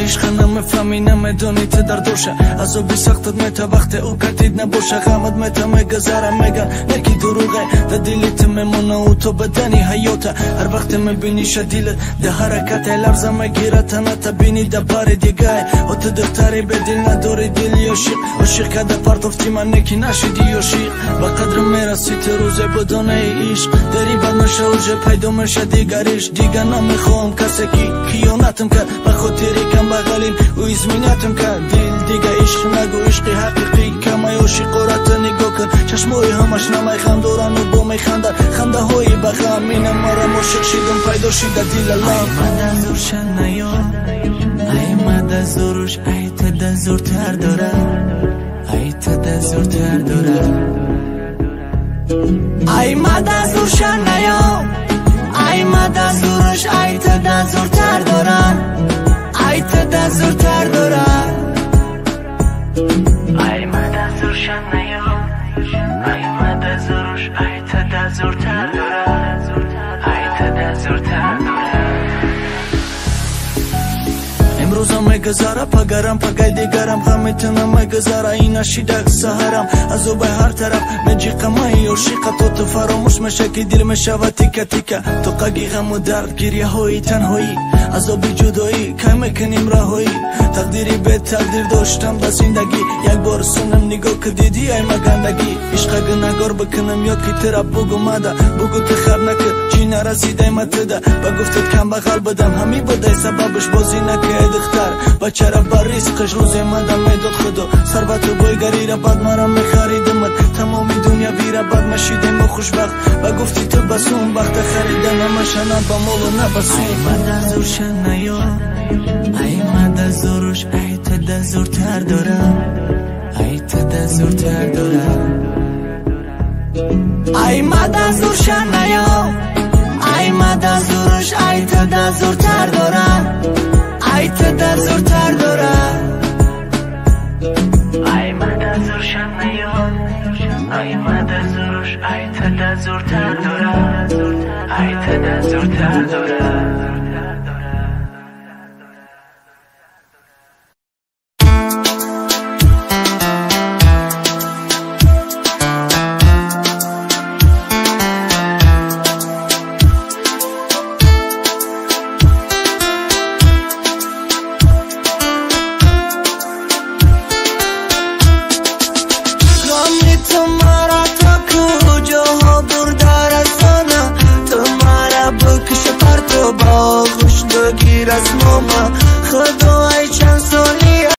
عشق نمیفهمی نمیدونی ته در دوشه عذابی سختت میته وقت او کتید نباشه غمت میته میگذره میگن یکی دروغه ده دیلیت میمونه و تو بدنی حیاته هر وقت میبینی شدیل ده حرکت لرزه میگیره تنه تبینی ده بار دیگه و تو دختری به دل نداری دل یا شیق عاشق که ده پرتفتی من نکی نشیدی یا شیق به قدر میرسی تو روزه بدونه عشق داری بد میشه اوجه پیدا میشه دیگریش دیگه نمیخوام کسی که خیانتم کرد به خاطری کم بغلین و ازمینتم کرد دل دیگه عشق نگو عشقی حقیقی کمای عاشق قرات نگاه کن چشمای همش نمیخند دورن و با میخندن خنده های بخم اینم مرم عاشق شیدم پیدا شیده دل الله ای مد از روشن نیا ای مد از روش ای تد زورتر داره ای تد زورتر داره ای مد از روشن نیا ای مد از روش ای تد زورتر داره ای تد زورتر داره ای مد از روشن نیا ای مد از روش ای تد زورتر داره ای تد زورتر داره امروزم میگذره پگرم پگای دیگرم غم میتونم میگذره این شیدک سهرم از او به هر طرف میجی قمای عاشق تو فراموش میشه که دل میشود تیکه تیکه تو قگی غم و درد گریه های تنهایی از آبی جدایی که میکنیم رهایی تقدیری به تقدیر داشتم در زندگی یک بار سنم نگاه که دیدی ای مگندگی عشق نگار بکنم یا که ترا بگو مده بگو تو خر نکه چی نرسیده متده با گفتت کم بغل بدم همی بده سببش بازی نکه دختر بچه را بر ریسقش روز مدم میداد خدا ثروت و بایگری را بد مرم میخریدمت تمامی دنیا بیره بد مشیدم و خوشبخت و گفتی تو بسون بخت خریدن همشنم با مولو نبسون ای مد از روشن نیا ای مد از روش ای تد زورتر داره ای تد زورتر داره ای مد از روشن نیا ای مد از روش ای تد زورتر داره ای تد زورتر داره ای مد از روشن نیا ای مد از روش ای تد زورتر داره ای تد زورتر داره